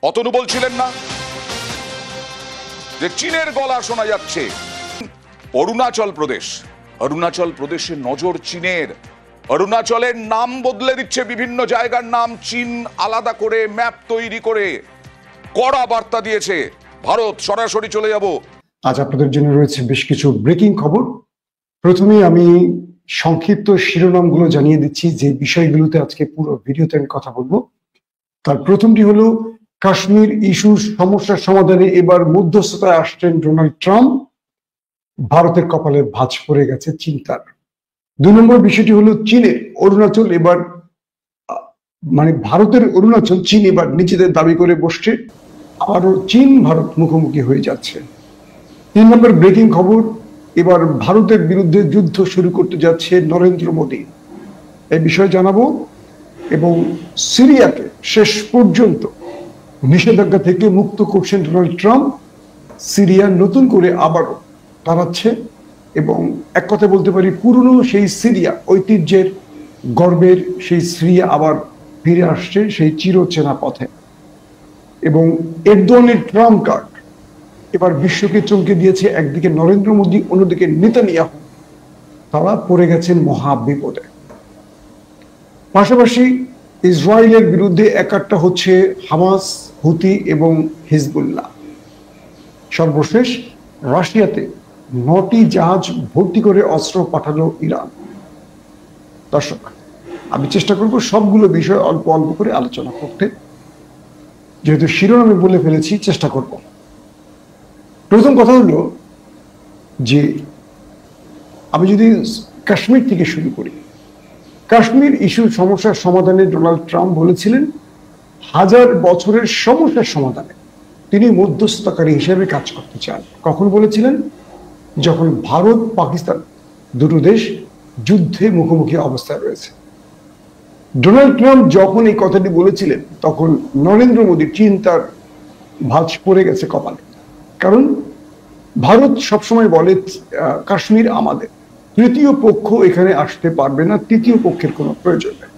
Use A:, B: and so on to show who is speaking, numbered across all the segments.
A: অতনু বলছিলেন না যে চীনের গলা শোনা যাচ্ছে। অরুণাচল প্রদেশে নজর চীনের। অরুণাচলের নাম বদলে দিচ্ছে, বিভিন্ন জায়গার নাম চীন আলাদা করে ম্যাপ তৈরি করে কড়া বার্তা দিয়েছে ভারত। সরাসরি চলে যাব।
B: আজ আপনাদের জন্য রয়েছে বেশ কিছু ব্রেকিং খবর। প্রথমেই আমি সংক্ষিপ্ত শিরোনামগুলো জানিয়ে দিচ্ছি যে বিষয়গুলোতে আজকে পুরো ভিডিওতে আমি কথা বলবো। তার প্রথমটি হলো কাশ্মীর ইস্যুর সমস্যার সমাধানে এবার মধ্যস্থতায় আসছেন ডোনাল্ড ট্রাম্প। ভারতের কপালে ভাঁজ পড়ে গেছে চিন্তার। 2 নম্বর বিষয়টি হলো চীনের অরুণাচল এবার ভারতের অরুণাচল চীন এবার নিজেদের দাবি করে বসছে। আবারও চীন ভারত মুখোমুখি হয়ে যাচ্ছে। 3 নম্বর ব্রেকিং খবর, এবার ভারতের বিরুদ্ধে যুদ্ধ শুরু করতে যাচ্ছে নরেন্দ্র মোদী, এই বিষয়ে জানাবো। এবং সিরিয়াকে শেষ পর্যন্ত নিষেধাজ্ঞা থেকে মুক্ত করছেন ডোনাল্ড ট্রাম্প। সিরিয়া নতুন করে আবারও দাঁড়াচ্ছে এবং এক কথা বলতে পারি পুরনো সেই সিরিয়া, ঐতিহ্যের গর্বের সেই সিরিয়া আবার ফিরে আসছে সেই চিরচেনা পথে। এবং এরদোয়ানের ট্রাম্প কার্ড এবার বিশ্বকে চমকে দিয়েছে। একদিকে নরেন্দ্র মোদী, অন্যদিকে নেতানিয়াহু, তারা পড়ে গেছেন মহা বিপদে। পাশাপাশি ইসরায়েলের বিরুদ্ধে একাট্টা হচ্ছে হামাস, হুতি এবং হিজবুল্লাহ। সর্বশেষ রাশিয়াতে 9টি জাহাজ ভর্তি করে অস্ত্র পাঠালো ইরান। দর্শক, আমি চেষ্টা করব সবগুলো বিষয় অল্প অল্প করে আলোচনা করতে, যেহেতু শিরোনামে বলে ফেলেছি চেষ্টা করব। প্রথম কথা হলো যে আমি যদি কাশ্মীর থেকে শুরু করি, কাশ্মীর ইস্যুর সমস্যার সমাধানে ডোনাল্ড ট্রাম্প বলেছিলেন 1000 বছরের সমস্যার সমাধানে তিনি মধ্যস্থতাকারী হিসেবে কাজ করতে চান। কখন বলেছিলেন? যখন ভারত পাকিস্তান দুটো দেশ যুদ্ধে মুখোমুখি অবস্থায় রয়েছে। ডোনাল্ড ট্রাম্প যখন এই কথাটি বলেছিলেন তখন নরেন্দ্র মোদী চিন্তার ভাঁজ পড়ে গেছে কপালে। কারণ ভারত সবসময় বলে কাশ্মীর আমাদের, তৃতীয় পক্ষ এখানে আসতে পারবে না, তৃতীয় পক্ষের কোনো প্রয়োজন নেই।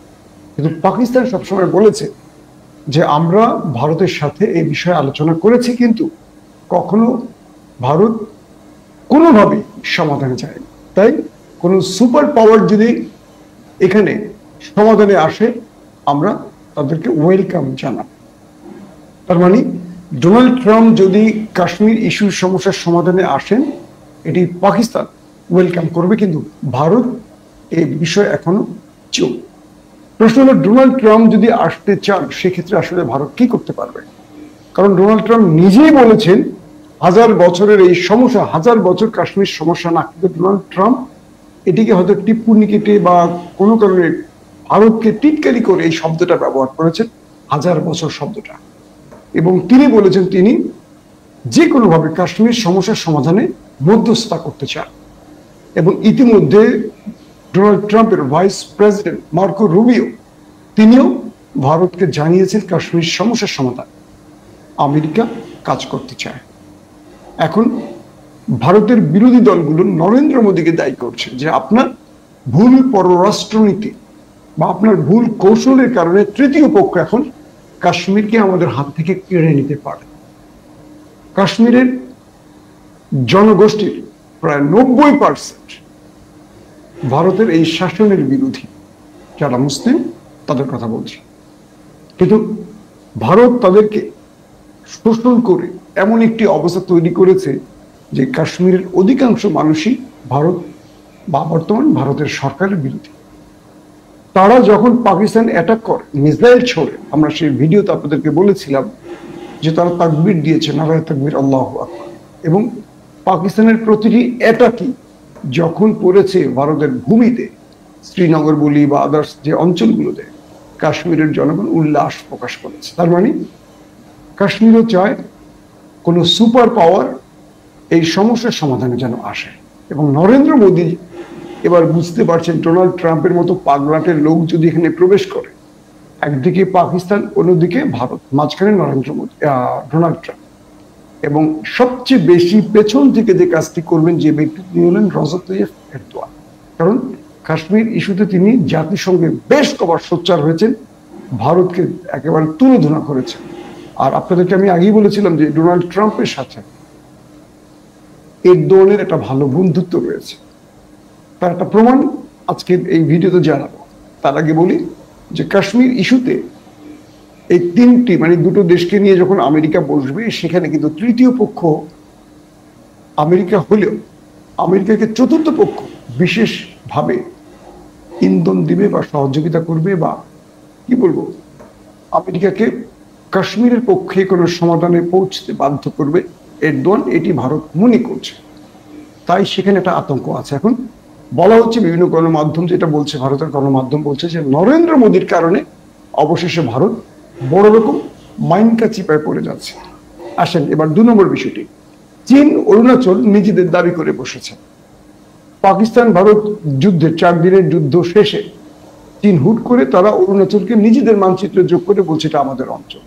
B: কিন্তু পাকিস্তান সবসময় বলেছে যে আমরা ভারতের সাথে এই বিষয়ে আলোচনা করেছি, কিন্তু কখনো ভারত কোনোভাবেই সমাধানে চায়নি। তাই কোনো সুপার পাওয়ার যদি এখানে সমাধানে আসে আমরা তাদেরকে ওয়েলকাম জানাব। তার মানে ডোনাল্ড ট্রাম্প যদি কাশ্মীর ইস্যুর সমস্যার সমাধানে আসেন, এটি পাকিস্তান ওয়েলকাম করবে, কিন্তু ভারত এই বিষয়ে এখনো চুপ। প্রশ্ন হলো ডোনাল্ড ট্রাম্প যদি আসতে চান সেক্ষেত্রে আসলে ভারত কি করতে পারবে? কারণ ডোনাল্ড ট্রাম্প নিজেই বলেছেন 1000 বছরের এই সমস্যা, 1000 বছর কাশ্মীর সমস্যা না। কিন্তু ডোনাল্ড ট্রাম্প এটিকে হয়তো টিপ্পনি কেটে বা কোনো কারণে ভারতকে টিটকারি করে এই শব্দটা ব্যবহার করেছেন, 1000 বছর শব্দটা। এবং তিনি বলেছেন তিনি যে কোনোভাবে কাশ্মীর সমস্যার সমাধানে মধ্যস্থতা করতে চান। এবং ইতিমধ্যে ডোনাল্ড ট্রাম্পের ভাইস প্রেসিডেন্ট মার্কো রুবিও তিনিও ভারতকে জানিয়েছেন কাশ্মীর সমস্যার সমাধান আমেরিকা কাজ করতে চায়। এখন ভারতের বিরোধী দলগুলো নরেন্দ্র মোদীকে দায়ী করছে যে আপনার ভুল পররাষ্ট্রনীতি বা আপনার ভুল কৌশলের কারণে তৃতীয় পক্ষ এখন কাশ্মীরকে আমাদের হাত থেকে কেড়ে নিতে পারে। কাশ্মীরের জনগোষ্ঠীর প্রায় 90% ভারতের এই শাসনের বিরোধী, যারা মুসলিম তাদের কথা বলছি। কিন্তু ভারত তাদেরকে শোষণ করে এমন একটি অবস্থা তৈরি করেছে যে কাশ্মীরের অধিকাংশ মানুষই ভারত বা বর্তমান ভারতের সরকারের বিরোধী। তারা যখন পাকিস্তান অ্যাটাক করে মিসাইল ছোড়ে, আমরা সেই ভিডিওতে আপনাদেরকে বলেছিলাম যে তারা তাকবীর দিয়েছে, নারায়ে তাকবীর, আল্লাহু আকবার। এবং পাকিস্তানের প্রতিটি অ্যাটাকই যখন পড়েছে ভারতের ভূমিতে, শ্রীনগর বলি বা আদার্স যে অঞ্চলগুলোতে, কাশ্মীরের জনগণ উল্লাস প্রকাশ করেছে। তার মানে কাশ্মীরও চায় কোনো সুপার পাওয়ার এই সমস্যার সমাধানে যেন আসে। এবং নরেন্দ্র মোদী এবার বুঝতে পারছেন ডোনাল্ড ট্রাম্পের মতো পাগলাটের লোক যদি এখানে প্রবেশ করে, একদিকে পাকিস্তান অন্যদিকে ভারত, মাঝখানে ডোনাল্ড ট্রাম্প। এবং সবচেয়ে বেশি পেছন থেকে যে কাজটি করবেন যে ব্যক্তি, তিনি হলেন রজব তৈয়ব এরদোয়ান। কারণ কাশ্মীর ইস্যুতে তিনি জাতিসংঘে বেশ কবার সোচ্চার হয়েছেন, ভারতকে একেবারে তুলোধনা করেছেন। আর আপনাদেরকে আমি আগেই বলেছিলাম যে ডোনাল্ড ট্রাম্পের সাথে এরদোয়ানের একটা ভালো বন্ধুত্ব রয়েছে, তার একটা প্রমাণ আজকে এই ভিডিওতে জানাবো। তার আগে বলি যে কাশ্মীর ইস্যুতে এই তিনটি মানে দুটো দেশকে নিয়ে যখন আমেরিকা বসবে, সেখানে কিন্তু তৃতীয় পক্ষ আমেরিকা হলেও আমেরিকাকে চতুর্থ পক্ষ বিশেষভাবে ইন্ধন দিবে বা সহযোগিতা করবে, বা কি বলবো, আমেরিকাকে কাশ্মীরের পক্ষে কোনো সমাধানে পৌঁছতে বাধ্য করবে এরদোয়ান, এটি ভারত মনে করছে। তাই সেখানে একটা আতঙ্ক আছে। এখন বলা হচ্ছে, বিভিন্ন গণমাধ্যম যেটা বলছে, ভারতের গণমাধ্যম বলছে যে নরেন্দ্র মোদীর কারণে অবশেষে ভারত বড় রকম মাইনকা চিপায় পড়ে যাচ্ছে। আসেন এবার 2 নম্বর বিষয়টি। চীন অরুণাচল নিজেদের দাবি করে বসেছে। পাকিস্তান ভারত যুদ্ধের 4 দিনের যুদ্ধ শেষে চীন হুট করে তারা অরুণাচলকে নিজেদের মানচিত্রে যোগ করে বলছে এটা আমাদের অঞ্চল।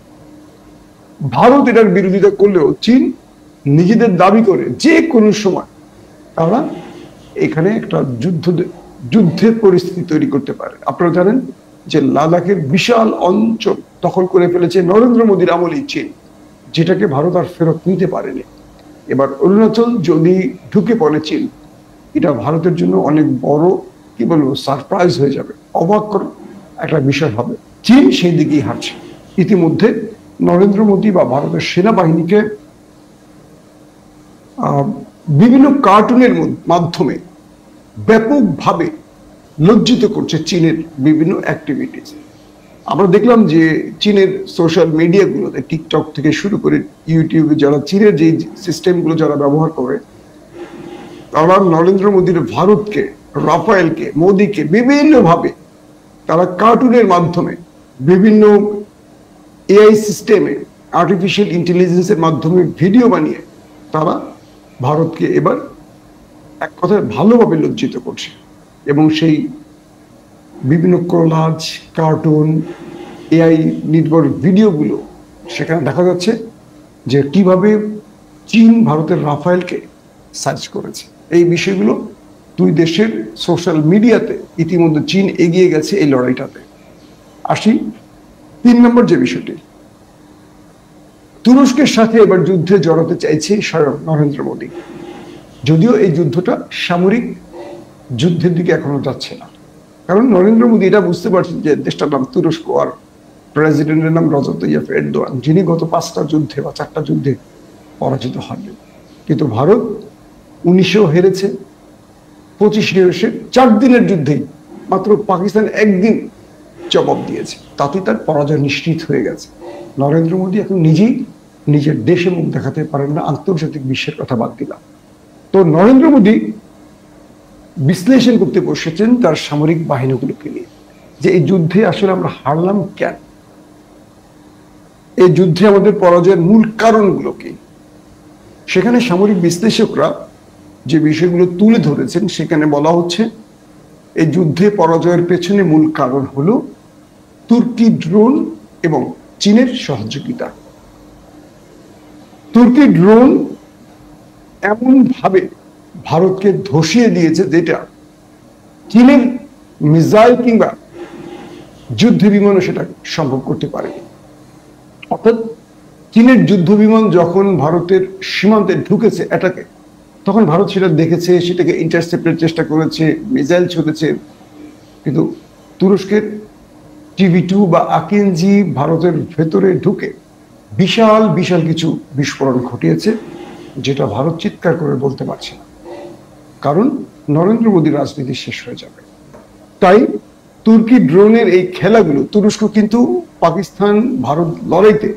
B: ভারত এটার বিরোধিতা করলেও চীন নিজেদের দাবি করে যে কোনো সময় তারা এখানে একটা যুদ্ধের পরিস্থিতি তৈরি করতে পারে। আপনারা জানেন যে লাদাখের বিশাল অঞ্চল দখল করে ফেলেছে নরেন্দ্র মোদীর আমলেই চীন, যেটাকে ভারত আর ফেরত নিতে পারেনি। এবার অরুণাচল যদি ঢুকে পড়ে চীন, এটা ভারতের জন্য অনেক বড়, কি বলবো, সারপ্রাইজ হয়ে যাবে, অবাক একটা বিষয় হবে। চীন সেই দিকেই হাঁটছে। ইতিমধ্যে নরেন্দ্র মোদী বা ভারতের সেনাবাহিনীকে বিভিন্ন কার্টুনের মাধ্যমে ব্যাপকভাবে লজ্জিত করছে চীনের বিভিন্ন অ্যাক্টিভিটিস। আমরা দেখলাম যে চীনের সোশ্যাল মিডিয়াগুলোতে, টিকটক থেকে শুরু করে ইউটিউবে, যারা চীনের যে সিস্টেমগুলো যারা ব্যবহার করে, তারা নরেন্দ্র মোদীর ভারতকে, রাফায়েলকে, মোদীকে বিভিন্নভাবে তারা কার্টুনের মাধ্যমে, বিভিন্ন এআই সিস্টেমে, আর্টিফিশিয়াল ইন্টেলিজেন্সের মাধ্যমে ভিডিও বানিয়ে তারা ভারতকে এবার এক কথায় ভালোভাবে লজ্জিত করছে। এবং সেই বিভিন্ন কোলাজ, কার্টুন, এআই নির্ভর ভিডিওগুলো, সেখানে দেখা যাচ্ছে যে কিভাবে চীন ভারতের রাফায়েলকে সার্চ করেছে। এই বিষয়গুলো দুই দেশের সোশ্যাল মিডিয়াতে ইতিমধ্যে চীন এগিয়ে গেছে এই লড়াইটাতে। আসি 3 নম্বর যে বিষয়টি, তুরস্কের সাথে এবার যুদ্ধে জড়াতে চাইছে স্বয়ং নরেন্দ্র মোদী। যদিও এই যুদ্ধটা সামরিক যুদ্ধের দিকে এখনো যাচ্ছে না, কারণ নরেন্দ্র মোদী এটা বুঝতে পারছেন যে দেশটার নাম তুরস্ক আর প্রেসিডেন্টের নাম রজব তাইয়্যিপ এরদোয়ান, যিনি গত 5টা যুদ্ধে বা 4টা যুদ্ধে পরাজিত হননি। কিন্তু ভারত 19-এও হেরেছে, 25-এ এসে 4 দিনের যুদ্ধেই মাত্র পাকিস্তান 1 দিন জবাব দিয়েছে, তাতেই তার পরাজয় নিশ্চিত হয়ে গেছে। নরেন্দ্র মোদী এখন নিজেই নিজের দেশে মুখ দেখাতে পারেন না, আন্তর্জাতিক বিশ্বের কথা বাদ দিলাম। তো নরেন্দ্র মোদী বিশ্লেষণ করতে বসেছেন তার সামরিক বাহিনীগুলোকে নিয়ে, যে এই যুদ্ধে আসলে আমরা হারলাম কেন, এই যুদ্ধে আমাদের পরাজয়ের মূল কারণগুলো কি। সেখানে সামরিক বিশ্লেষকরা যে বিষয়গুলো তুলে ধরেছেন, সেখানে বলা হচ্ছে এই যুদ্ধে পরাজয়ের পেছনে মূল কারণ হলো তুর্কি ড্রোন এবং চীনের সহযোগিতা। তুর্কি ড্রোন এমন ভাবে ভারতকে ধসিয়ে দিয়েছে, যেটা চীনের মিসাইল কিংবা যুদ্ধ বিমানও সেটা সম্ভব করতে পারেনি। অর্থাৎ চীনের যুদ্ধ বিমান যখন ভারতের সীমান্তে ঢুকেছে অ্যাটাকে, তখন ভারত সেটা দেখেছে, সেটাকে ইন্টারসেপ্টের চেষ্টা করেছে, মিসাইল ছুটেছে। কিন্তু তুরস্কের টিভি2 বা আকিনজি ভারতের ভেতরে ঢুকে বিশাল বিশাল কিছু বিস্ফোরণ ঘটিয়েছে, যেটা ভারত চিৎকার করে বলতে পারছে না, কারণ নরেন্দ্র মোদীর রাজনীতি শেষ হয়ে যাবে। তাই তুর্কি ড্রোনের এই খেলাগুলো, তুরস্ক কিন্তু পাকিস্তান ভারত লড়াইতে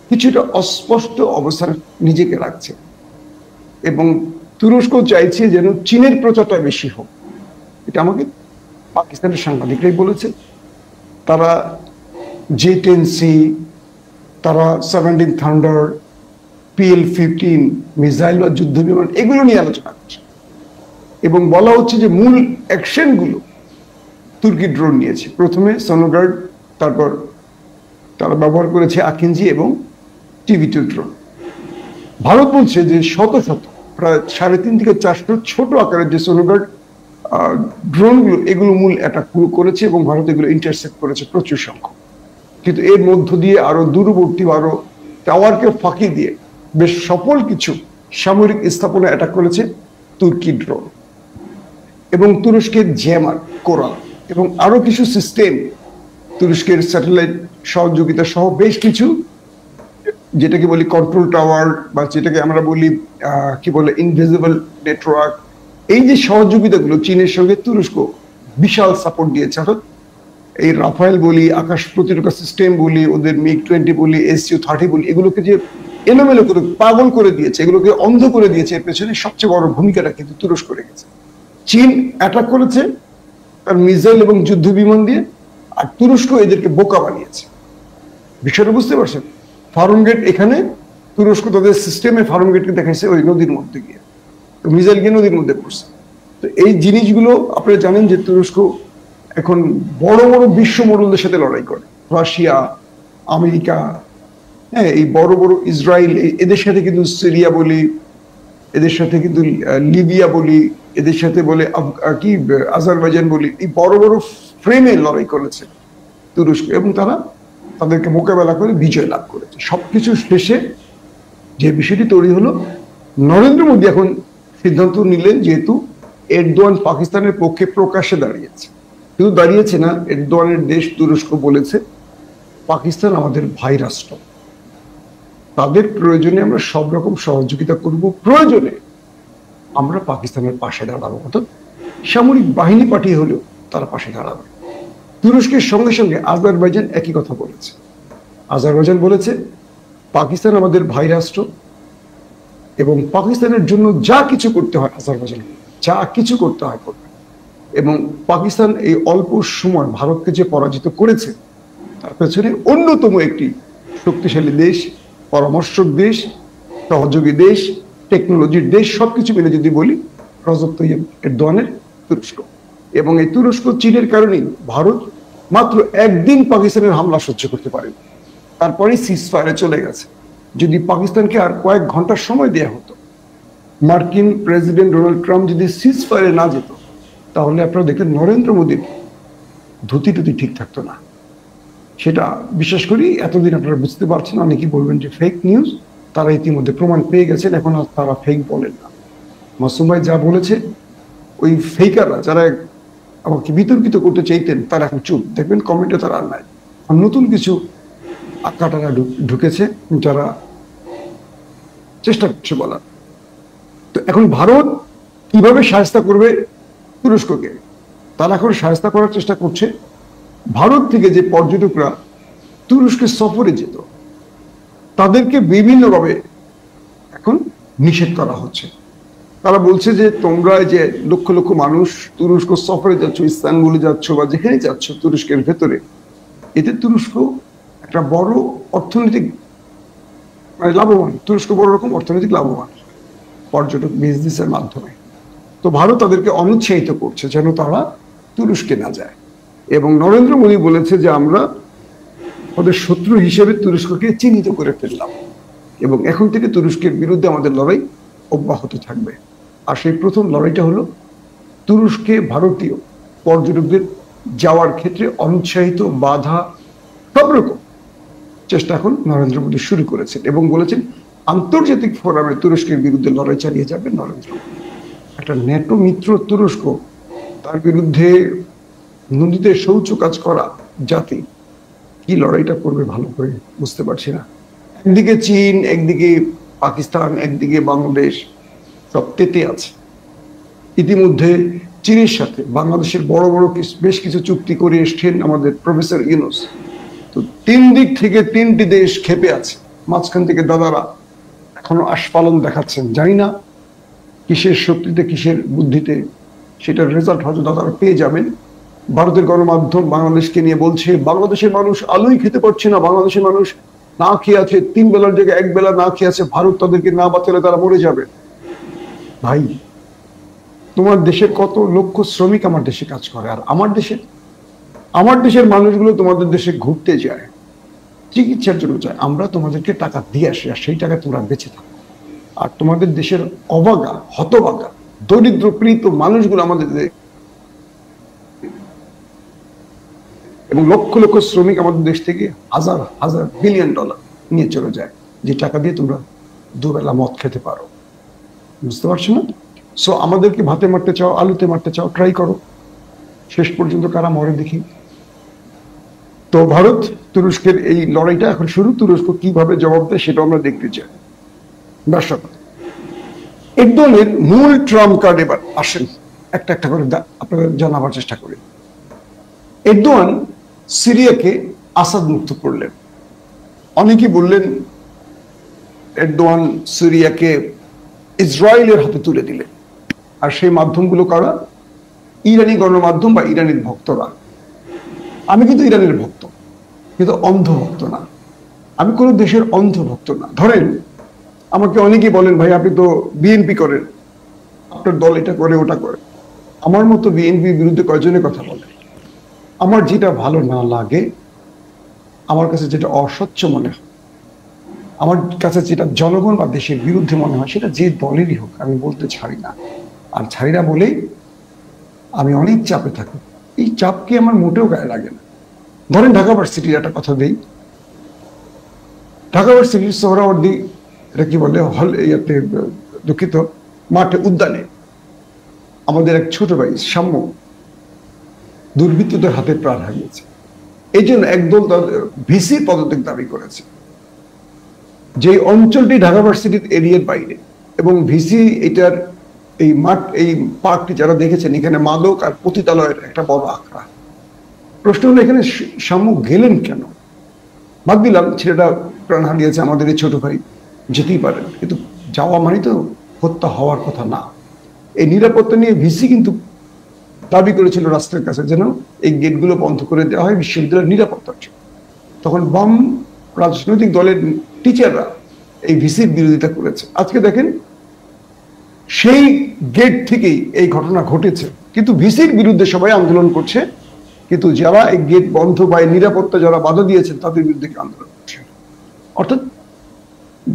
B: কিছুটা অস্পষ্ট অবস্থায় নিজেকে রাখছে, এবং তুরস্ক চাইছে যেন চীনের প্রচারটা বেশি হোক। এটা আমাকে পাকিস্তানের সাংবাদিকরাই বলেছে। তারা J-10C, তারা 17 থান্ডার, PL-15 মিসাইল বা যুদ্ধ বিমান, এগুলো নিয়ে আলোচনা করছে, এবং বলা হচ্ছে যে মূল অ্যাকশনগুলো তুর্কি ড্রোন নিয়েছে। প্রথমে সোনোগার্ড, তারপর তারা ব্যবহার করেছে আকিনজি এবং টিভি2 ড্রোন। ভারত বলছে যে শত শত, প্রায় 350 থেকে 400 ছোট আকারের যে সোনোগার্ড ড্রোনগুলো, এগুলো মূল অ্যাটাক করেছে, এবং ভারত এগুলো ইন্টারসেপ্ট করেছে প্রচুর সংখ্যক। কিন্তু এর মধ্য দিয়ে আরো দূরবর্তী, আরো টাওয়ারকে ফাঁকি দিয়ে বেশ সফল কিছু সামরিক স্থাপনা অ্যাটাক করেছে তুর্কি ড্রোন, এবং তুরস্কের জ্যামার কোরাল এবং আরো কিছু সিস্টেম, তুরস্কের স্যাটেলাইট সহযোগিতা সহ বেশ কিছু, যেটাকে বলি কন্ট্রোল টাওয়ার বা যেটাকে আমরা বলি কি বলে ইনভিজিবল নেটওয়ার্ক, এই যে সহযোগিতাগুলো চীনের সঙ্গে তুরস্ক বিশাল সাপোর্ট দিয়েছে। অর্থাৎ এই রাফায়েল বলি, আকাশ প্রতিরক্ষা সিস্টেম বলি, ওদের MiG-20 বলি, SU-30 বলি, এগুলোকে যে এলোমেলো করে পাগল করে দিয়েছে, এগুলোকে অন্ধ করে দিয়েছে, এর পেছনে সবচেয়ে বড় ভূমিকাটা কিন্তু তুরস্ক রেখেছে। চীন অ্যাটাক করেছে তার মিসাইল এবং যুদ্ধ বিমান দিয়ে, আর তুরস্ক এদেরকে বোকা বানিয়েছে। বিষয়টা বুঝতে পারছেন? ফার্মগেট এখানে, তুরস্ক তাদের সিস্টেমে ফার্মগেটকে দেখাইছে ওই নদীর মধ্যে গিয়ে, তো মিসাইল গিয়ে নদীর মধ্যে পড়ছে। তো এই জিনিসগুলো আপনারা জানেন যে তুরস্ক এখন বড় বড় বিশ্ব মোড়লদের সাথে লড়াই করে, রাশিয়া, আমেরিকা, হ্যাঁ, এই বড় বড় ইসরায়েল, এদের সাথে কিন্তু সিরিয়া বলি, এদের সাথে কিন্তু লিবিয়া বলি, এদের সাথে বলে কি আজারবাইজান বলি, এই বড় বড় ফ্রেমে লড়াই করেছে তুরস্ক, এবং তারা তাদেরকে মোকাবেলা করে বিজয় লাভ করেছে। সবকিছু শেষে যে বিষয়টি তৈরি হলো, নরেন্দ্র মোদী এখন সিদ্ধান্ত নিলেন, যেহেতু এরদোয়ান পাকিস্তানের পক্ষে প্রকাশ্যে দাঁড়িয়েছে, শুধু দাঁড়িয়েছে না, এরদোয়ানের দেশ তুরস্ক বলেছে পাকিস্তান আমাদের ভাই রাষ্ট্র, তাদের প্রয়োজনে আমরা সব রকম সহযোগিতা করব, প্রয়োজনে আমরা পাকিস্তানের পাশে দাঁড়াবো, অর্থাৎ সামরিক বাহিনী পাঠিয়ে হলেও তারা পাশে দাঁড়াবে। তুরস্কের সঙ্গে সঙ্গে আজারবাইজান একই কথা বলেছে। আজারবাইজান বলেছে পাকিস্তান আমাদের ভাই রাষ্ট্র, এবং পাকিস্তানের জন্য যা কিছু করতে হয় আজারবাইজান যা কিছু করতে হয় করবে, এবং পাকিস্তান এই অল্প সময় ভারতকে যে পরাজিত করেছে তার পেছনে অন্যতম একটি শক্তিশালী দেশ, পরামর্শক দেশ, সহযোগী দেশ, টেকনোলজির দেশ, সবকিছু মিলে যদি বলি রজব তৈয়ব এরদোয়ানের তুরস্ক। এবং এই তুরস্ক চীনের কারণেই ভারত মাত্র একদিন পাকিস্তানের হামলা সহ্য করতে পারে, তারপরে সিজফায়ারে চলে গেছে। যদি পাকিস্তানকে আর কয়েক ঘন্টার সময় দেওয়া হতো, মার্কিন প্রেসিডেন্ট ডোনাল্ড ট্রাম্প যদি সিজফায়ারে না যেত, তাহলে আপনারা দেখলেন নরেন্দ্র মোদীর ধুতি টুতি ঠিক থাকতো না। সেটা বিশ্বাস করি এতদিন আপনারা বুঝতে পারছেন, অনেকেই বলবেন যে ফেক নিউজ, তারা ইতিমধ্যে প্রমাণ পেয়ে গেছেন, এখন আর তারা ফেক বলেন না। মাসুম ভাই যা বলেছে, ওই ফেকাররা যারা আমাকে বিতর্কিত করতে চাইতেন তারা এখন চুপ, দেখবেন কমেন্টে তারা আর নাই। আর নতুন কিছু আকাটারা ঢুকেছে যারা চেষ্টা করছে বলার। তো এখন ভারত কিভাবে সাহায্য করবে তুরস্ককে, তারা এখন সাহায্য করার চেষ্টা করছে। ভারত থেকে যে পর্যটকরা তুরস্কের সফরে যেত তাদেরকে বিভিন্নভাবে এখন নিষেধ করা হচ্ছে। তারা বলছে যে তোমরা যে লক্ষ লক্ষ মানুষ তুরস্ক সফরে যাচ্ছ, ইস্তানবুলে যাচ্ছ বা যেখানে যাচ্ছ তুরস্কের ভেতরে, এতে তুরস্ক একটা বড় অর্থনৈতিক লাভবান, তুরস্ক বড় রকম অর্থনৈতিক লাভবান পর্যটক বিজনেসের মাধ্যমে। তো ভারত তাদেরকে অনুৎসাহিত করছে যেন তারা তুরস্কে না যায়, এবং নরেন্দ্র মোদী বলেছে যে আমরা আমাদের শত্রু হিসেবে তুরস্ককে চিহ্নিত করে ফেললাম, এবং এখন থেকে তুরস্কের বিরুদ্ধে আমাদের লড়াই অব্যাহত থাকবে। আর সেই প্রথম লড়াইটা হলো তুরস্কে ভারতীয় পর্যটকদের যাওয়ার ক্ষেত্রে অনুৎসাহিত, বাধা, সব রকম চেষ্টা এখন নরেন্দ্র মোদী শুরু করেছেন, এবং বলেছেন আন্তর্জাতিক ফোরামে তুরস্কের বিরুদ্ধে লড়াই চালিয়ে যাবে নরেন্দ্র মোদী। একটা ন্যাটো মিত্র তুরস্ক, তার বিরুদ্ধে নদীতে শৌচ কাজ করা জাতি কি লড়াইটা করবে ভালো করে বুঝতে পারছি না। একদিকে চীন, একদিকে পাকিস্তান, একদিকে বাংলাদেশ, সব তেতে আছে। ইতিমধ্যে চীনের সাথে বাংলাদেশের বড় বড় বেশ কিছু চুক্তি করে এসছেন আমাদের প্রফেসর ইউনূস। তো তিন দিক থেকে তিনটি দেশ ক্ষেপে আছে, মাঝখান থেকে দাদারা এখনো আস্ফালন দেখাচ্ছেন। জানি না কিসের শক্তিতে কিসের বুদ্ধিতে, সেটার রেজাল্ট হয়তো দাদারা পেয়ে যাবেন। ভারতের গণমাধ্যম বাংলাদেশকে নিয়ে বলছে বাংলাদেশের মানুষ আলুই খেতে পারছে না, বাংলাদেশের মানুষ না খেয়ে আছে, 3 বেলার জায়গায় 1 বেলা না খেয়ে আছে, ভারত তাদেরকে না বাঁচালে তারা মরে যাবে। ভাই, তোমার দেশের কত লক্ষ শ্রমিক আমার দেশে কাজ করে, আর আমার দেশের মানুষগুলো তোমাদের দেশে ঘুরতে যায়, চিকিৎসার জন্য যায়, আমরা তোমাদেরকে টাকা দিয়ে আসি, আর সেই টাকা তোমরা বেঁচে থাকো। আর তোমাদের দেশের অবাগা, হতবাগা, দরিদ্র পীড়িত মানুষগুলো আমাদের, এবং লক্ষ লক্ষ শ্রমিক আমাদের দেশ থেকে হাজার হাজার বিলিয়ন ডলার নিয়ে চলে যায়। যে টাকা দিয়ে তোমরা দুবেলা মদ খেতে পারো। বুঝতে পারছো না? সো আমাদেরকে ভাতে মারতে চাও, আলুতে মারতে চাও, ট্রাই করো, শেষ পর্যন্ত কারা মরে দেখি। তো ভারত তুরস্কের এই লড়াইটা এখন শুরু, তুরস্ক কিভাবে জবাব দেয় সেটা আমরা দেখতে চাই। দর্শক, এরদোয়ানের মূল ট্রাম্প কার্ড এবার আসেন, একটা একটা করে আপনাদের জানাবার চেষ্টা করি। এরদোয়ান সিরিয়াকে আসাদ মুক্ত করলেন। অনেকে বললেন এরদোয়ান সিরিয়াকে ইসরায়েলের হাতে তুলে দিলেন, আর সেই মাধ্যমগুলো কারা? ইরানি গণমাধ্যম বা ইরানের ভক্তরা। আমি কিন্তু ইরানের ভক্ত, কিন্তু অন্ধভক্ত না। আমি কোনো দেশের অন্ধভক্ত না। ধরেন আমাকে অনেকেই বলেন, ভাই আপনি তো বিএনপি করেন, আপনার দল এটা করে ওটা করে। আমার মতো বিএনপির বিরুদ্ধে কয়জনে কথা বলে? আমার যেটা ভালো না লাগে, আমার কাছে যেটা অস্বচ্ছ মনে হয়, আমার কাছে যেটা জনগণ বা দেশের বিরুদ্ধে মনে হয়, সেটা যে দলেরই হোক আমি বলতে ছাড়ি না। আর ছাড়ি না বলেই আমি অনেক চাপে থাকি। এই চাপকে আমার মোটেও গায়ে লাগে না। ধরেন ঢাকা ভার্সিটির একটা কথা দেই। ঢাকা ভার্সিটির সোহরাওয়ার্দী, এটা কি বলে, হল ইয়াতে, দুঃখিত, মাঠে, উদ্যানে আমাদের এক ছোট ভাই সাম্য দুর্বৃত্তদের হাতে প্রাণ হারিয়েছে। এই জন্য একদল ভিসি পদত্যাগ দাবি করেছে। যে অঞ্চলটি ঢাকা ভার্সিটির এরিয়ার বাইরে, এবং ভিসি এটার এই মাঠ, এই পার্কটি যারা দেখেছেন, এখানে মাদক আর পতিতালয়ের একটা বড় আখড়া। প্রশ্ন হলো এখানে সাম্য গেলেন কেন? বাদ দিলাম ছেলেটা প্রাণ হারিয়েছে, আমাদের এই ছোট ভাই, যেতেই পারেন, কিন্তু যাওয়া মানে তো হত্যা হওয়ার কথা না। এই নিরাপত্তা নিয়ে ভিসি কিন্তু দাবি করেছিল রাষ্ট্রের কাছে যেন এই গেটগুলো বন্ধ করে দেওয়া হয় বিশ্ববিদ্যালয়ের নিরাপত্তার জন্য। তখন বাম রাজনৈতিক দলের টিচাররা এই ভিসির বিরোধিতা করেছে। আজকে দেখেন সেই গেট থেকেই এই ঘটনা ঘটেছে, কিন্তু ভিসির বিরুদ্ধে সবাই আন্দোলন করছে, কিন্তু যারা এই গেট বন্ধ বা নিরাপত্তা যারা বাধা দিয়েছেন তাদের বিরুদ্ধে আন্দোলন করছে। অর্থাৎ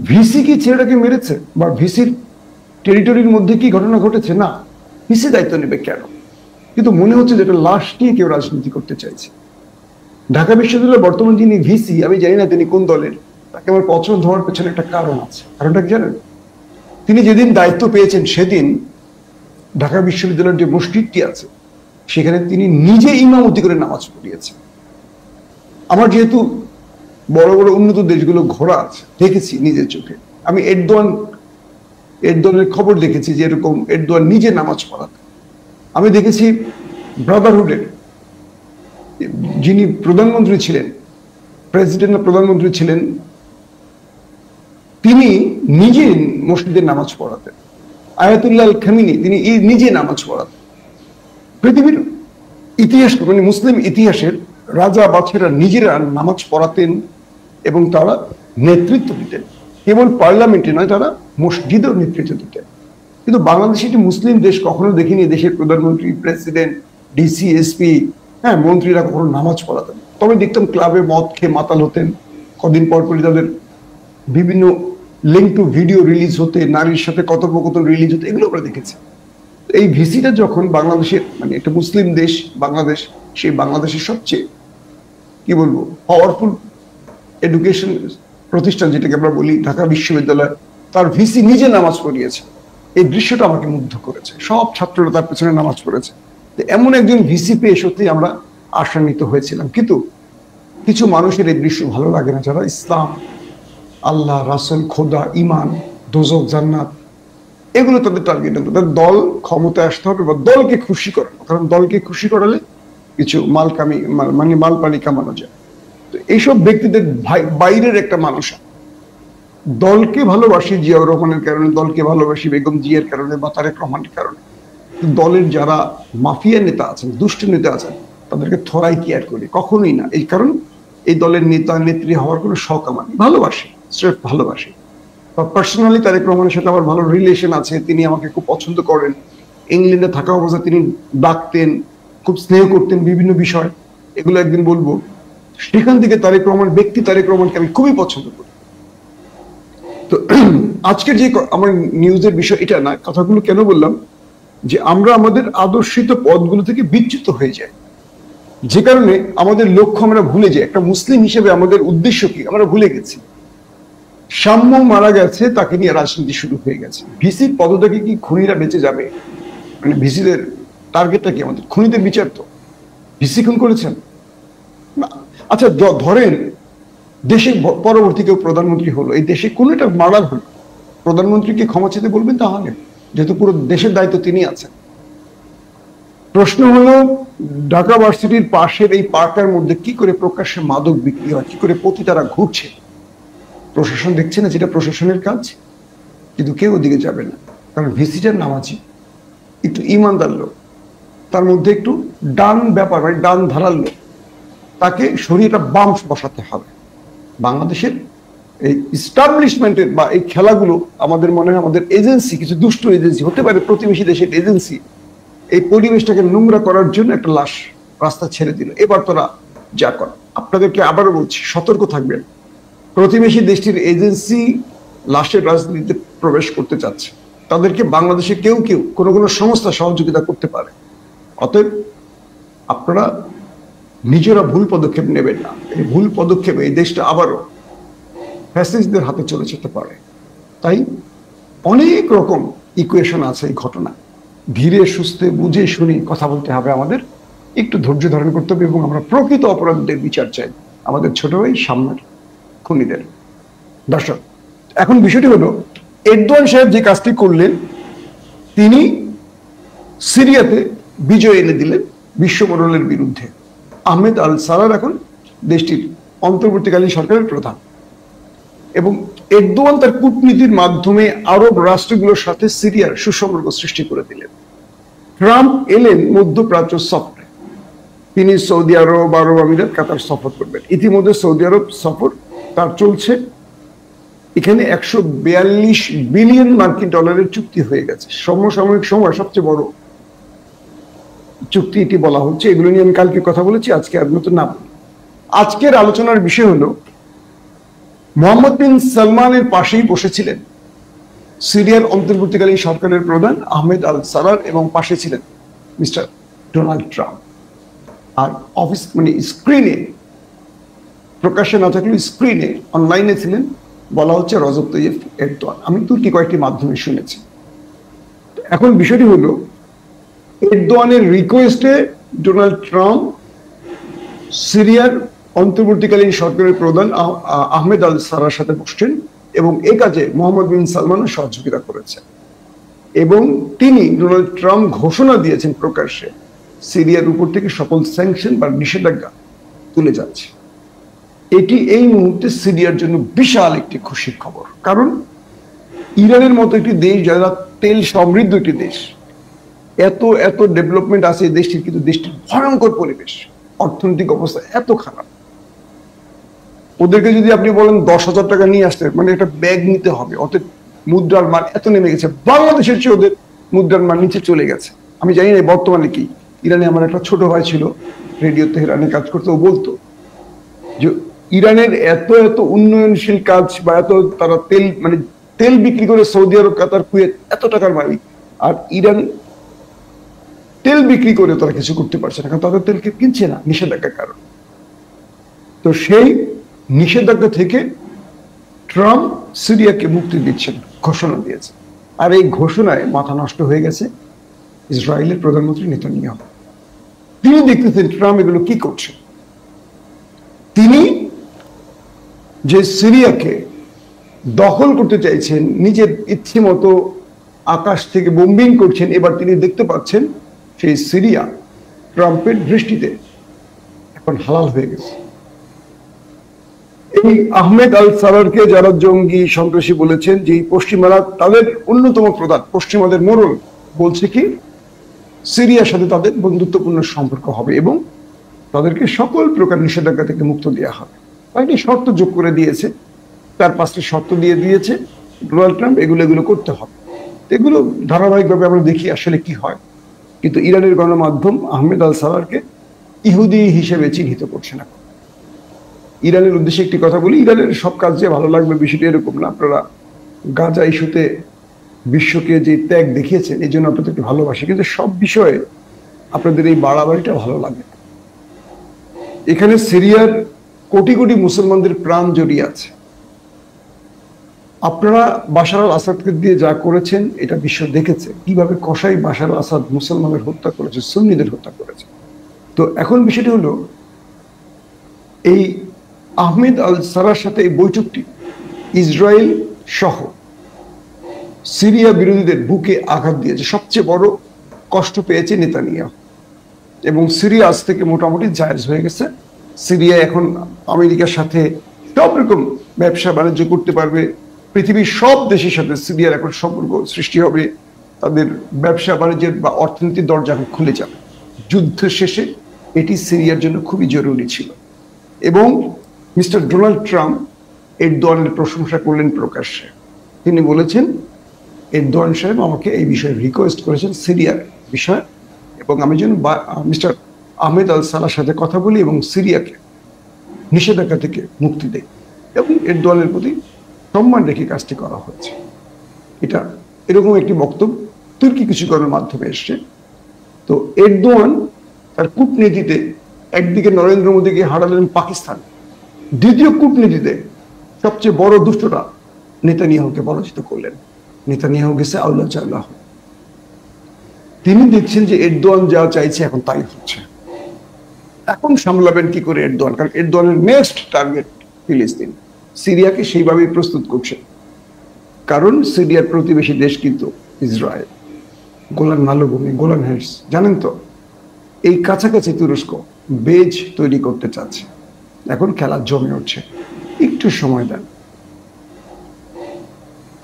B: ভিসি কি ছেলেটাকে মেরেছে, বা ভিসির টেরিটরির মধ্যে কি ঘটনা ঘটেছে? না, ভিসি দায়িত্ব নেবে কেন? কিন্তু মনে হচ্ছে যেটা লাশ নিয়ে কেউ রাজনীতি করতে চাইছে। ঢাকা বিশ্ববিদ্যালয়ের বর্তমান যিনি ভিসি, আমি জানি না তিনি কোন দলের, তাকে আমার পছন্দ হওয়ার পেছনে একটা কারণ আছে। কারণটা কি জানেন? তিনি যেদিন দায়িত্ব পেয়েছেন সেদিন ঢাকা বিশ্ববিদ্যালয়ের যে মসজিদটি আছে সেখানে তিনি নিজে ইমামতি করে নামাজ পড়িয়েছেন। আমার যেহেতু বড় বড় উন্নত দেশগুলো ঘোরা আছে, দেখেছি নিজের চোখে। আমি এরদোয়ানের খবর দেখেছি যে এরকম এরদোয়ান নিজে নামাজ পড়াতেন। আমি দেখেছি ব্রাদারহুডের যিনি প্রধানমন্ত্রী ছিলেন, প্রেসিডেন্ট বা প্রধানমন্ত্রী ছিলেন, তিনি নিজে মসজিদে নামাজ পড়াতেন। আয়াতুল্লাহ আল খামিনি, তিনি নিজে নামাজ পড়াতেন। পৃথিবীর ইতিহাস, মানে মুসলিম ইতিহাসের রাজা বাদশারা নিজেরা নামাজ পড়াতেন এবং তারা নেতৃত্ব দিতেন। কেবল পার্লামেন্টে নয়, তারা মসজিদেও নেতৃত্ব দিতেন। কিন্তু বাংলাদেশ একটি মুসলিম দেশ, কখনো দেখিনি দেশের প্রধানমন্ত্রী, প্রেসিডেন্ট, ডিসি, এসপি, মন্ত্রীরা কখনো নামাজ পড়াতেন। তবে দেখতাম ক্লাবে মদ খেয়ে মাতাল হতেন, কদিন পর পরই তাদের বিভিন্ন লিঙ্ক টু ভিডিও রিলিজ হতে, নারীর সাথে কথোপকথন রিলিজ হতে, এগুলো আমরা দেখেছি। এই ভিসিটা যখন বাংলাদেশের, মানে একটা মুসলিম দেশ বাংলাদেশ, সেই বাংলাদেশের সবচেয়ে কি বলবো পাওয়ারফুল এডুকেশন প্রতিষ্ঠান যেটাকে আমরা বলি ঢাকা বিশ্ববিদ্যালয়, তার ভিসি নিজে নামাজ পড়িয়েছে। এই দৃশ্যটা আমাকে মুগ্ধ করেছে। সব ছাত্ররা তার পেছনে নামাজ পড়েছে। এমন একজন ভিসি পেয়ে সত্যি আমরা আশান্বিত হয়েছিলাম। কিন্তু কিছু মানুষের এই দৃশ্য ভালো লাগে না, যারা ইসলাম, আল্লাহ, রাসূল, খোদা, ইমান, দোজখ, জান্নাত, এগুলো তাদের টার্গেট। তাদের দল ক্ষমতায় আসতে হবে বা দলকে খুশি করানো, কারণ দলকে খুশি করালে কিছু মাল পানি কামানো যায়। তো এইসব ব্যক্তিদের বাইরের একটা মানুষ দলকে ভালোবাসি জিয়াউর রহমানের কারণে, দলকে ভালোবাসি বেগম জিয়ার কারণে বা তারেক রহমানের কারণে, দলের যারা মাফিয়া নেতা আছেন, দুষ্ট নেতা আছেন, তাদেরকে থরাই কেয়ার করি কখনোই না। এই কারণ এই দলের নেতা নেত্রী হওয়ার কোনো শখ আমার নেই, ভালোবাসি, স্রেফ ভালোবাসি। পার্সোনালি তারেক রহমানের সাথে আমার ভালো রিলেশন আছে, তিনি আমাকে খুব পছন্দ করেন। ইংল্যান্ডে থাকা অবস্থায় তিনি ডাকতেন, খুব স্নেহ করতেন বিভিন্ন বিষয়, এগুলো একদিন বলবো। সেখান থেকে তারেক রহমান, ব্যক্তি তারেক রহমানকে আমি খুবই পছন্দ করি। তো আজকের যে আমার নিউজের বিষয় এটা না, কথাগুলো কেন বললাম, যে আমরা আমাদের আদর্শিত পথগুলো থেকে বিচ্যুত হয়ে যাই, যে কারণে আমাদের লক্ষ্য আমরা ভুলে যাই। একটা মুসলিম হিসেবে আমাদের উদ্দেশ্য কি আমরা ভুলে গেছি। সাম্য মারা গেছে, তাকে নিয়ে রাজনীতি শুরু হয়ে গেছে। ভিসির পদত্যাগে কি খুনিরা বেঁচে যাবে? মানে ভিসিদের টার্গেটটা কি? আমাদের খুনিদের বিচার তো। ভিসি খুন করেছেন না। আচ্ছা ধরেন দেশে পরবর্তী কেউ প্রধানমন্ত্রী হলো, এই দেশে কোনো একটা মার্ডার হলো, প্রধানমন্ত্রীকে ক্ষমা চেতে বলবেন? তাহলে যেহেতু পুরো দেশের দায়িত্ব তিনি আছেন। প্রশ্ন হলো ঢাকা ভার্সিটির পাশের এই পার্কের মধ্যে কি করে প্রকাশ্যে মাদক বিক্রি হয়, কি করে পতিতারা ঘুরছে? প্রশাসন দেখছে না, যেটা প্রশাসনের কাজ, কিন্তু কেউ ওদিকে যাবে না। কারণ ভিসিটার নামাজি, একটু ইমানদার লোক, তার মধ্যে একটু ডান ব্যাপার, মানে ডান ধারার লোক, তাকে সরিয়ে একটা বাম বসাতে হবে। বাংলাদেশের এই ইস্টাবলিশমেন্টের বা এই খেলাগুলো আমাদের মনে হয় আমাদের এজেন্সি, কিছু দুষ্ট এজেন্সি হতে পারে, প্রতিবেশী দেশের এজেন্সি, এই পরিবেশটাকে নোংরা করার জন্য একটা লাশ রাস্তা ছেড়ে দিল। এবার তোরা যা কর। আপনাদেরকে আবারও বলছি, সতর্ক থাকবেন। প্রতিবেশী দেশটির এজেন্সি লাশের রাজনীতিতে প্রবেশ করতে চাচ্ছে। তাদেরকে বাংলাদেশে কেউ কেউ কোনো কোনো সংস্থা সহযোগিতা করতে পারে। অতএব আপনারা নিজেরা ভুল পদক্ষেপ নেবেন না। এই ভুল পদক্ষেপে এই দেশটা আবারও ফ্যাসিস্টদের হাতে চলে যেতে পারে। তাই অনেক রকম ইকুয়েশন আছে এই ঘটনা। ধীরে সুস্থে বুঝে শুনে কথা বলতে হবে আমাদের, একটু ধৈর্য ধারণ করতে হবে, এবং আমরা প্রকৃত অপরাধীদের বিচার চাই, আমাদের ছোট ভাই সামনের খুনিদের। দর্শক, এখন বিষয়টি হলো এরদোয়ান সাহেব যে কাজটি করলেন, তিনি সিরিয়াতে বিজয় এনে দিলেন বিশ্বমোড়লের বিরুদ্ধে। আহমেদ আল সারার এখন দেশটির অন্তর্বর্তীকালীন সরকারের প্রধান, এবং এরদোয়ান তার কূটনীতির মাধ্যমে আরব রাষ্ট্রগুলোর সাথে সিরিয়ার সুসম্পর্ক সৃষ্টি করে দিলেন। ট্রাম্প এলেন মধ্যপ্রাচ্য সফরে। তিনি সৌদি আরব, আরব আমিরাত, কাতার সফর করবেন। ইতিমধ্যে সৌদি আরব সফর তার চলছে। এখানে 142 বিলিয়ন মার্কিন ডলারের চুক্তি হয়ে গেছে। সমসাময়িক সময় সবচেয়ে বড় চুক্তি এটি বলা হচ্ছে। এগুলো নিয়ে আমি কালকে কথা বলেছি, আজকে আর নতুন না বলি। আজকের আলোচনার বিষয় হলো মোহাম্মদ বিন সালমানের পাশেই বসেছিলেন সিরিয়ার অন্তর্বর্তীকালীন সরকারের প্রধান আহমেদ আল সারার, এবং পাশে ছিলেন মিস্টার ডোনাল্ড ট্রাম্প। আর অফিস মানে স্ক্রিনে, প্রকাশ্যে না থাকলেও স্ক্রিনে অনলাইনে ছিলেন, বলা হচ্ছে রজব তৈয়ব এরদোয়ান। আমি তুর্কি কয়েকটি মাধ্যমে শুনেছি। এখন বিষয়টি হলো এরদোয়ানের রিকোয়েস্টে ডোনাল্ড ট্রাম্প সিরিয়ার অন্তর্বর্তীকালীন সরকারের প্রধান আহমেদ আল সারার সাথে বসছেন, এবং এ কাজে মোহাম্মদ বিন সালমানও সহযোগিতা করেছেন। এবং তিনি ডোনাল্ড ট্রাম্প ঘোষণা দিয়েছেন প্রকাশ্যে সিরিয়ার উপর থেকে সকল স্যাংশন বা নিষেধাজ্ঞা তুলে যাচ্ছে। এটি এই মুহূর্তে সিরিয়ার জন্য বিশাল একটি খুশির খবর। কারণ ইরানের মতো একটি দেশ, যারা তেল সমৃদ্ধ একটি দেশ, এত এত ডেভেলপমেন্ট আছে এই দেশটির, কিন্তু দেশটির ভয়ঙ্কর পরিবেশ, অর্থনৈতিক অবস্থা এত খারাপ। ওদেরকে যদি আপনি বলেন 10,000 টাকা নিয়ে আসতে, মানে একটা ব্যাগ নিতে হবে। অতএব মুদ্রার মান এত নেমে গেছে, বাংলাদেশের চেয়ে ওদের মুদ্রার মান নিচে চলে গেছে। আমি জানি না বর্তমানে কি। ইরানে আমার একটা ছোট ভাই ছিল, রেডিও তেহরানে কাজ করতে, ও বলতো যে ইরানের এত এত উন্নয়নশীল কাজ বা এত তারা তেল, মানে তেল বিক্রি করে সৌদি আরব, কাতার, কুয়েত এত টাকার মালিক, আর ইরান তেল বিক্রি করে তারা কিছু করতে পারছে না, কারণ তাদের তেলকে কিনছে না নিষেধাজ্ঞার কারণে। তো সেই নিষেধাজ্ঞা থেকে ট্রাম্প সিরিয়াকে মুক্তি দিচ্ছেন, ঘোষণা দিয়েছে। আর এই ঘোষণায় মাথা নষ্ট হয়ে গেছে ইসরায়েলের প্রধানমন্ত্রী নেতানিয়াহু। তিনি দেখতেছেন ট্রাম্প এগুলো কি করছে। তিনি যে সিরিয়াকে দখল করতে চাইছেন, নিজের ইচ্ছে মতো আকাশ থেকে বোম্বিং করছেন, এবার তিনি দেখতে পাচ্ছেন সেই সিরিয়া ট্রাম্পের দৃষ্টিতে এখন হালাল হয়ে গেছে। এই আহমেদ আল সারারকে যারা জঙ্গি সন্ত্রাসী বলেছেন, যে পশ্চিমারা তাদের অন্যতম প্রধান, পশ্চিমাদের মোড়ল বলছে কি সিরিয়ার সাথে তাদের বন্ধুত্বপূর্ণ সম্পর্ক হবে এবং তাদেরকে সকল প্রকার নিষেধাজ্ঞা থেকে মুক্ত দেওয়া হবে। কয়েকটি শর্ত যোগ করে দিয়েছে, 4-5টি শর্ত দিয়ে দিয়েছে ডোনাল্ড ট্রাম্প, এগুলো করতে হবে। এগুলো ধারাবাহিকভাবে আমরা দেখি আসলে কি হয়। কিন্তু ইরানের গণমাধ্যম আহমেদ আল সারারকে ইহুদি হিসেবে চিহ্নিত করছে না। ইরানের উদ্দেশ্যে একটি কথা বলি, ইরানের সব কাজ যে ভালো লাগবে বিষয়টি এরকম না। আপনারা গাজা ইস্যুতে বিশ্বকে যে ত্যাগ দেখিয়েছেন, এই জন্য আপনাদের একটু ভালোবাসি, কিন্তু সব বিষয়ে আপনাদের এই বাড়াবাড়িটা ভালো লাগে। এখানে সিরিয়ার কোটি কোটি মুসলমানদের প্রাণ জড়িয়ে আছে। আপনারা বাশার আল আসাদকে দিয়ে যা করেছেন এটা বিশ্ব দেখেছে, কিভাবে কসাই বাশার আল আসাদ মুসলমানদের হত্যা করেছে, সুন্নিদের হত্যা করেছে। তো এখন বিষয়টি হলো, এই আহমেদ আল সারার সাথে এই বৈঠকটি ইসরায়েল সহ সিরিয়া বিরোধীদের বুকে আঘাত দিয়েছে। সবচেয়ে বড় কষ্ট পেয়েছে নেতানিয়াহু, এবং সিরিয়া আজ থেকে মোটামুটি জায়েজ হয়ে গেছে। সিরিয়া এখন আমেরিকার সাথে সব রকম ব্যবসা বাণিজ্য করতে পারবে। পৃথিবীর সব দেশের সাথে সিরিয়ার এখন সম্পর্ক সৃষ্টি হবে। তাদের ব্যবসা বাণিজ্যের বা অর্থনীতির দরজা খুলে যাবে। যুদ্ধ শেষে এটি সিরিয়ার জন্য খুবই জরুরি ছিল। এবং মিস্টার ডোনাল্ড ট্রাম্প এরদোয়ানের প্রশংসা করলেন প্রকাশ্যে। তিনি বলেছেন, এরদোয়ান সাহেব আমাকে এই বিষয়ে রিকোয়েস্ট করেছেন সিরিয়ার বিষয়ে, এবং আমি যেন মিস্টার আহমেদ আল সালার সাথে কথা বলি এবং সিরিয়াকে নিষেধাজ্ঞা থেকে মুক্তি দেয়। এবং এরদোয়ানের প্রতি সম্মান রেখে কাজটি করা হয়েছে। এটা এরকম একটি বক্তব্য তুর্কি কিছু করার মাধ্যমে এসছে। তো এরদোয়ান তার কূটনীতিতে একদিকে নরেন্দ্র মোদীকে হারালেন পাকিস্তান, দ্বিতীয় কূটনীতিতে সবচেয়ে বড় দুষ্টরা নেতানিয়াহুকে পরাজিত করলেন। নেতানিয়াহু গেছে আল্লাহ চাল্লাহ। তিনি দেখছেন যে এরদোয়ান যা চাইছে এখন তাই হচ্ছে। এখন সামলাবেন কি করে এরদোয়ান? কারণ এরদোয়ানের নেক্সট টার্গেট ফিলিস্তিন। সিরিয়াকে সেইভাবেই প্রস্তুত করছেন, কারণ সিরিয়ার প্রতিবেশী দেশ কিন্তু ইসরায়েল। গোলান মালভূমি, গোলান হাইটস জানেন তো, এই কাছাকাছি তুরস্ক বেজ তৈরি করতে চাচ্ছে। এখন খেলা জমে উঠছে, একটু সময় দেন।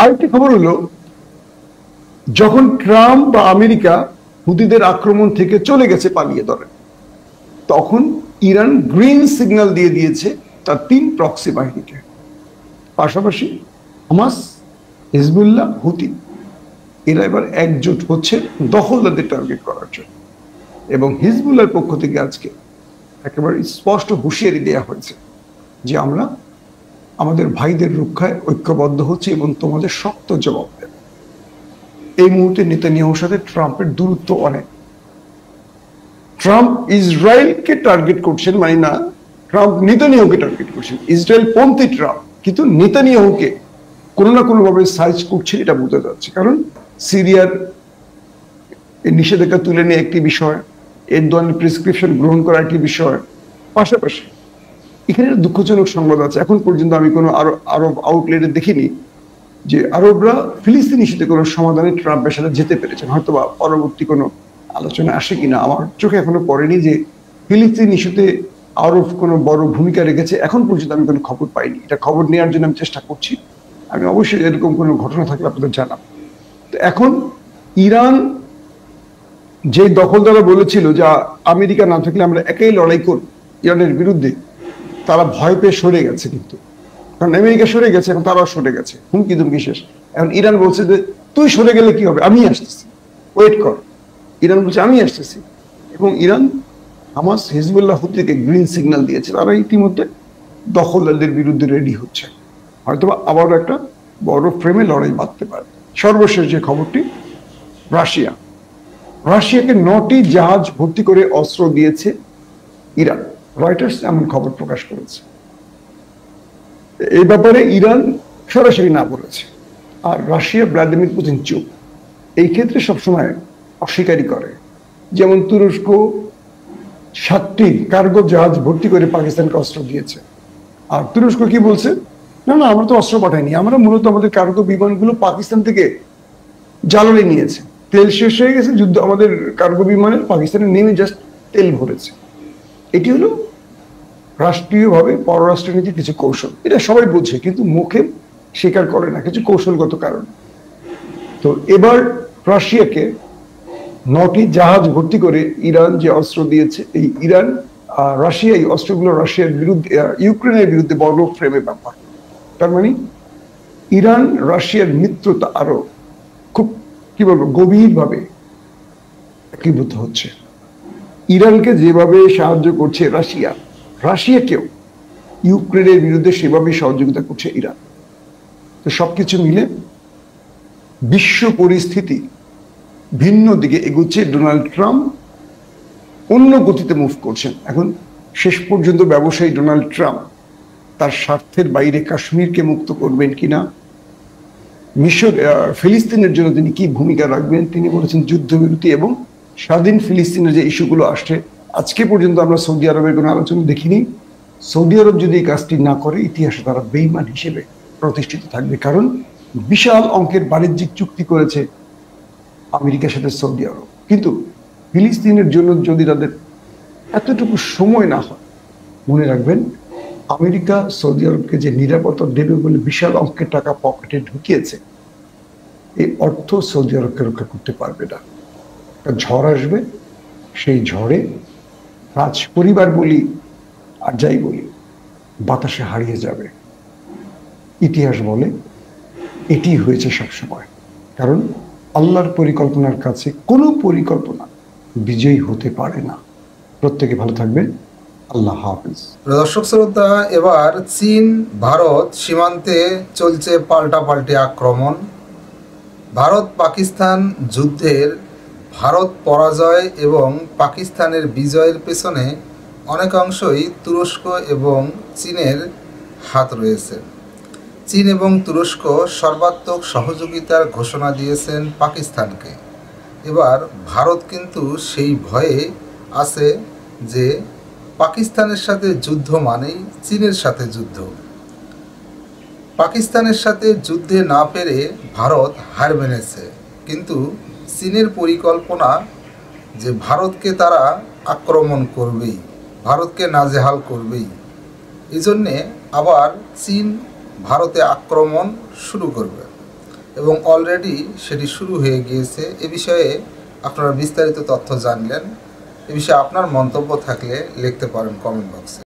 B: আরেকটি খবর হলো, যখন ট্রাম্প বা আমেরিকা হুতিদের আক্রমণ থেকে চলে গেছে পালিয়ে ধরে, তখন ইরান গ্রিন সিগন্যাল দিয়ে দিয়েছে তার 3 প্রক্সি বাহিনীকে। পাশাপাশি হামাস, হিজবুল্লাহ, হুতি এরা এবার একজোট হচ্ছে দখলদারদের টার্গেট করার জন্য। এবং হিজবুল্লাহর পক্ষ থেকে আজকে একেবারে স্পষ্ট হুঁশিয়ারি দেওয়া হয়েছে যে আমরা আমাদের ভাইদের রক্ষায় ঐক্যবদ্ধ হচ্ছে এবং তোমাদের শক্ত জবাব দেব। এই মুহূর্তে নেতানিয়াহুর সাথে ট্রাম্পের দূরত্ব অনেক। ট্রাম্প ইসরায়েলকে টার্গেট করছেন, মানে না, ট্রাম্প নেতানিয়াহুকে টার্গেট করছেন। ইসরায়েল পন্থী ট্রাম্প, কিন্তু নেতানিয়াহুকে কোনো না কোনোভাবে সাইজ করছেন, এটা বোঝা যাচ্ছে। কারণ সিরিয়ার নিষেধাজ্ঞা তুলে নিয়ে একটি বিষয়, এরদোয়ানের প্রেসক্রিপশন গ্রহণ করা একটি বিষয়। পাশাপাশি এখানে দুঃখজনক সংবাদ আছে, এখন পর্যন্ত আমি কোনো আরব আউটলেটে দেখিনি যে আরবরা ফিলিস্তিন ইস্যুতে কোনো সমাধানে ট্রাম্পের সাথে যেতে পেরেছেন। হয়তো বা পরবর্তী কোনো আলোচনা আসে কিনা, আমার চোখে এখনো পড়েনি যে ফিলিস্তিন ইস্যুতে আরব কোনো বড় ভূমিকা রেখেছে। এখন পর্যন্ত আমি কোনো খবর পাইনি। এটা খবর নেওয়ার জন্য আমি চেষ্টা করছি। আমি অবশ্যই এরকম কোনো ঘটনা থাকলে আপনাদের জানাবো। তো এখন ইরান যে দখলদাররা বলেছিল যে আমেরিকা না থাকলে আমরা একাই লড়াই করব ইরানের বিরুদ্ধে, তারা ভয় পেয়ে সরে গেছে। কিন্তু কারণ আমেরিকা সরে গেছে, এখন তারাও সরে গেছে, হুমকি দুমকি শেষ। এখন ইরান বলছে যে তুই সরে গেলে কি হবে, আমি আসতেছি, ওয়েট কর। ইরান বলছে আমি আসতেছি। এবং ইরান হামাস, হিজবুল্লাহ, হুতিকে গ্রিন সিগন্যাল দিয়েছে। তারা ইতিমধ্যে দখলদারদের বিরুদ্ধে রেডি হচ্ছে। হয়তো আবারও একটা বড় ফ্রেমে লড়াই বাঁধতে পারে। সর্বশেষ যে খবরটি, রাশিয়াকে 9টি জাহাজ ভর্তি করে অস্ত্র দিয়েছে ইরান। রয়টার্স এমন খবর প্রকাশ করেছে। এই ব্যাপারে ইরান সরাসরি না বলেছে, আর রাশিয়া, ভ্লাদিমির পুতিন চুপ। এই ক্ষেত্রে সবসময় অস্বীকারই করে। যেমন তুরস্ক 7টি কার্গো জাহাজ ভর্তি করে পাকিস্তানকে অস্ত্র দিয়েছে, আর তুরস্ক কি বলছে, না না আমরা তো অস্ত্র পাঠাইনি, আমরা মূলত আমাদের কার্গো বিমানগুলো পাকিস্তান থেকে জ্বালানি নিয়েছে, তেল শেষ হয়ে গেছে, যুদ্ধ আমাদের কার্গো বিমানের পাকিস্তানে নেমে জাস্ট তেল ভরেছে। এটি হলো রাষ্ট্রীয়ভাবে পররাষ্ট্রনীতির কিছু কৌশল। এটা সবাই বুঝে, কিন্তু মুখে স্বীকার করে না, কিছু কৌশলগত কারণ। তো এবার রাশিয়াকে 9টি জাহাজ ভর্তি করে ইরান যে অস্ত্র দিয়েছে, এই ইরান রাশিয়া এই অস্ত্রগুলো রাশিয়ার বিরুদ্ধে, ইউক্রেনের বিরুদ্ধে বড় ফ্রেমে ব্যাপার। তার মানে ইরান রাশিয়ার মিত্রতা আরো খুব কি বলবো গভীরভাবে একীভূত হচ্ছে। ইরানকে যেভাবে সাহায্য করছে রাশিয়া, রাশিয়াকেও ইউক্রেনের বিরুদ্ধে সেভাবে সহযোগিতা করছে ইরান। তো সবকিছু মিলে বিশ্ব পরিস্থিতি ভিন্ন দিকে এগুচ্ছে। ডোনাল্ড ট্রাম্প অন্য গতিতে মুভ করছেন। এখন শেষ পর্যন্ত ব্যবসায়ী ডোনাল্ড ট্রাম্প তার স্বার্থের বাইরে কাশ্মীরকে মুক্ত করবেন কিনা, ফিলিস্তিনের জন্য তিনি কি ভূমিকা রাখবেন। তিনি বলেছেন যুদ্ধবিরতি এবং স্বাধীন ফিলিস্তিনের যে ইস্যুগুলো আসছে, আজকে পর্যন্ত আমরা সৌদি আরবের কোনো আলোচনা দেখিনি। সৌদি আরব যদি এই কাজটি না করে, ইতিহাসে তারা বেঈমান হিসেবে প্রতিষ্ঠিত থাকবে। কারণ বিশাল অঙ্কের বাণিজ্যিক চুক্তি করেছে আমেরিকার সাথে সৌদি আরব, কিন্তু ফিলিস্তিনের জন্য যদি তাদের এতটুকু সময় না হয়, মনে রাখবেন আমেরিকা সৌদি আরবকে যে নিরাপত্তা দেবে বলে বিশাল অঙ্কের টাকা পকেটে ঢুকিয়েছে, এই অর্থ সৌদি আরবকে রক্ষা করতে পারবে না। একটা ঝড় আসবে, সেই ঝড়ে রাজ পরিবার বলি আর যাই বলি বাতাসে হারিয়ে যাবে। ইতিহাস বলে এটি হয়েছে সবসময়, কারণ আল্লাহর পরিকল্পনার কাছে কোনো পরিকল্পনা বিজয়ী হতে পারে না। প্রত্যেকে ভালো থাকবেন। আল্লাহ হাফিজ।
C: দর্শক শ্রোতা, এবার চীন ভারত সীমান্তে চলছে পাল্টাপাল্টি আক্রমণ। ভারত পাকিস্তান যুদ্ধের ভারত পরাজয় এবং পাকিস্তানের বিজয়ের পেছনে অনেকাংশই তুরস্ক এবং চীনের হাত রয়েছে। চীন এবং তুরস্ক সর্বাত্মক সহযোগিতার ঘোষণা দিয়েছেন পাকিস্তানকে। এবার ভারত কিন্তু সেই ভয়ে আছে যে পাকিস্তানের সাথে যুদ্ধ মানেই চীনের সাথে যুদ্ধ। পাকিস্তানের সাথে যুদ্ধে না পেরে ভারত হার মেনেছে, কিন্তু চীনের পরিকল্পনা যে ভারতকে তারা আক্রমণ করবেই, ভারতকে নাজেহাল করবেই। এই জন্যে আবার চীন ভারতে আক্রমণ শুরু করবে এবং অলরেডি সেটি শুরু হয়ে গিয়েছে। এ বিষয়ে আপনারা বিস্তারিত তথ্য জানলেন। এ বিষয়ে আপনার মন্তব্য থাকলে লিখতে পারেন কমেন্ট বক্সে।